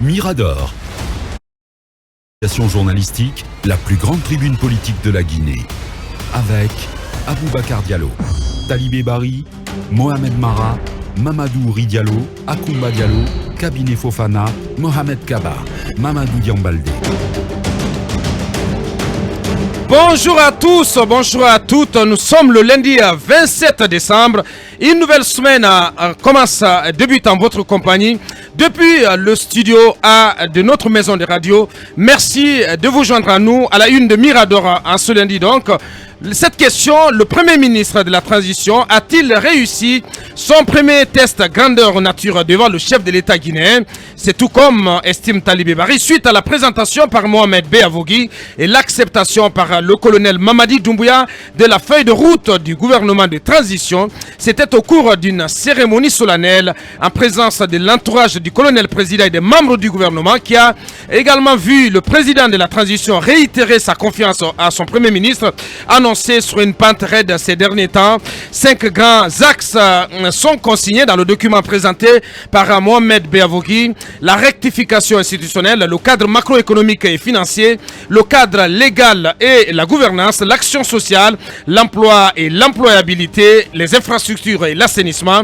Mirador. Journalistique, la plus grande tribune politique de la Guinée. Avec Aboubacar Diallo, Talibé Bari, Mohamed Mara, Mamadou Ouri Diallo, Akoumba Diallo, Kabinet Fofana, Mohamed Kaba, Mamadou Diambaldé. Bonjour à tous, bonjour à toutes. Nous sommes le lundi 27 décembre. Une nouvelle semaine débute en votre compagnie depuis le studio A de notre maison de radio. Merci de vous joindre à nous à la une de Mirador en ce lundi donc. Cette question, le Premier ministre de la Transition a-t-il réussi son premier test grandeur nature devant le chef de l'État guinéen? C'est tout comme estime Talibé Bari suite à la présentation par Mohamed Beavogui et l'acceptation par le colonel Mamadi Doumbouya de la feuille de route du gouvernement de transition. C'était au cours d'une cérémonie solennelle en présence de l'entourage du colonel président et des membres du gouvernement qui a également vu le président de la transition réitérer sa confiance à son Premier ministre annoncé sur une pente raide ces derniers temps. 5 grands axes sont consignés dans le document présenté par Mohamed Beavogui. La rectification institutionnelle, le cadre macroéconomique et financier, le cadre légal et la gouvernance, l'action sociale, l'emploi et l'employabilité, les infrastructures et l'assainissement.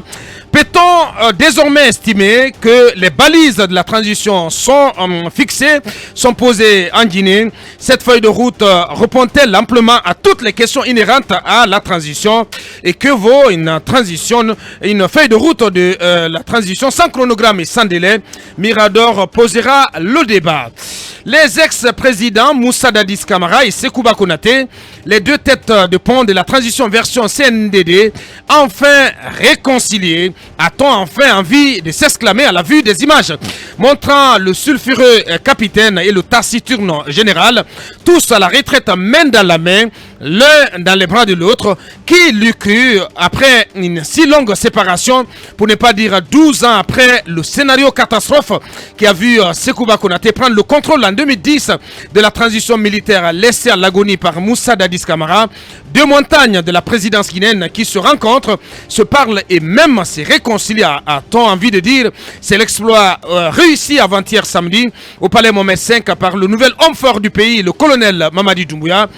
Peut-on désormais estimer que les balises de la transition sont fixées, sont posées en Guinée? Cette feuille de route répond-elle amplement à toutes les questions inhérentes à la transition? Et que vaut une feuille de route de la transition sans chronogramme et sans délai? Mirador posera le débat. Les ex-présidents Moussa Dadis Camara et Sekouba Konaté, les deux têtes de pont de la transition version CNDD, enfin réconciliés. A-t-on enfin envie de s'exclamer à la vue des images montrant le sulfureux capitaine et le taciturne général, tous à la retraite main dans la main, l'un dans les bras de l'autre? Qui l'eût cru après une si longue séparation, pour ne pas dire 12 ans après le scénario catastrophe qui a vu Sekouba Konaté prendre le contrôle en 2010 de la transition militaire laissée à l'agonie par Moussa Dadis Camara? Deux montagnes de la présidence guinéenne qui se rencontrent, se parlent et même se réconcilient, a-t-on envie de dire. C'est l'exploit réussi avant-hier samedi au palais Mohamed V par le nouvel homme fort du pays, le colonel Mamadi Doumbouya.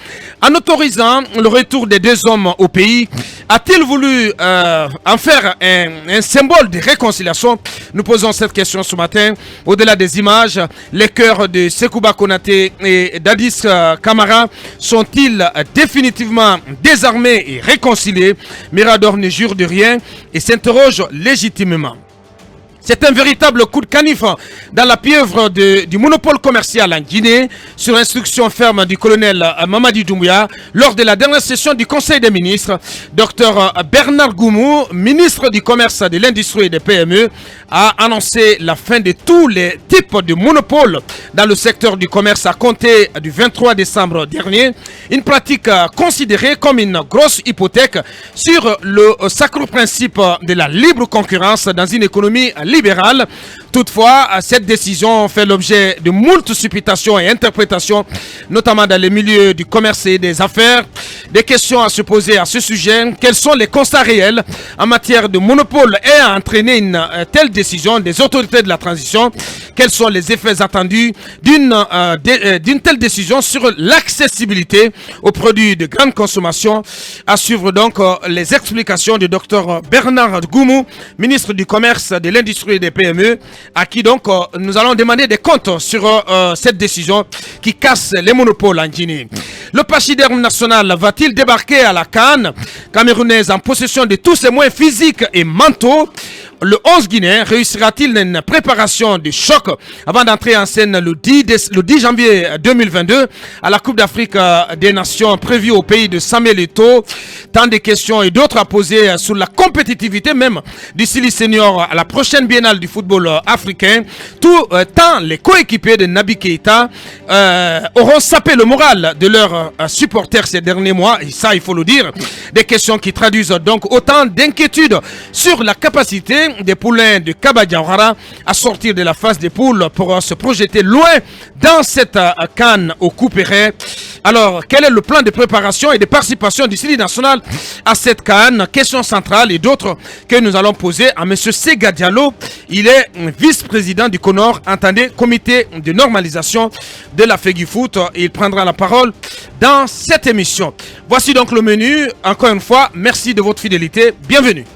En autorisant le retour des deux hommes au pays, a-t-il voulu en faire un symbole de réconciliation? Nous posons cette question ce matin. Au-delà des images, les cœurs de Sekouba Konaté et Dadis Camara sont-ils définitivement désarmés et réconciliés? Mirador ne jure de rien et s'interroge légitimement. C'est un véritable coup de canif dans la pieuvre du monopole commercial en Guinée, sur instruction ferme du colonel Mamadi Doumbouya. Lors de la dernière session du Conseil des ministres, Dr Bernard Goumou, ministre du Commerce, de l'Industrie et des PME, a annoncé la fin de tous les types de monopoles dans le secteur du commerce à compter du 23 décembre dernier. Une pratique considérée comme une grosse hypothèque sur le sacro principe de la libre concurrence dans une économie libérale. Toutefois, cette décision fait l'objet de moult supputations et interprétations, notamment dans les milieux du commerce et des affaires. Des questions à se poser à ce sujet. Quels sont les constats réels en matière de monopole et à entraîner une telle décision des autorités de la transition? Quels sont les effets attendus d'une telle décision sur l'accessibilité aux produits de grande consommation? À suivre donc les explications du Dr Bernard Goumou, ministre du Commerce, de l'Industrie et des PME, à qui donc nous allons demander des comptes sur cette décision qui casse les monopoles en Guinée. Le pachyderme national va-t-il débarquer à la CAN camerounaise en possession de tous ses moyens physiques et mentaux? Le 11 guinéen réussira-t-il une préparation de choc avant d'entrer en scène le 10 janvier 2022 à la Coupe d'Afrique des Nations prévue au pays de Samuel Eto'o? Tant de questions et d'autres à poser sur la compétitivité même du Sili Senior à la prochaine biennale du football africain. Tant les coéquipiers de Naby Keïta auront sapé le moral de leurs supporters ces derniers mois, et ça il faut le dire. Des questions qui traduisent donc autant d'inquiétudes sur la capacité des poulains de Kaba Diawara à sortir de la phase des poules pour se projeter loin dans cette CAN au couperet. Alors, quel est le plan de préparation et de participation du Sili national à cette CAN? Question centrale et d'autres que nous allons poser à M. Sega Diallo. Il est vice-président du CONOR, entendez, comité de normalisation de la FEGIFOOT. Il prendra la parole dans cette émission. Voici donc le menu. Encore une fois, merci de votre fidélité. Bienvenue.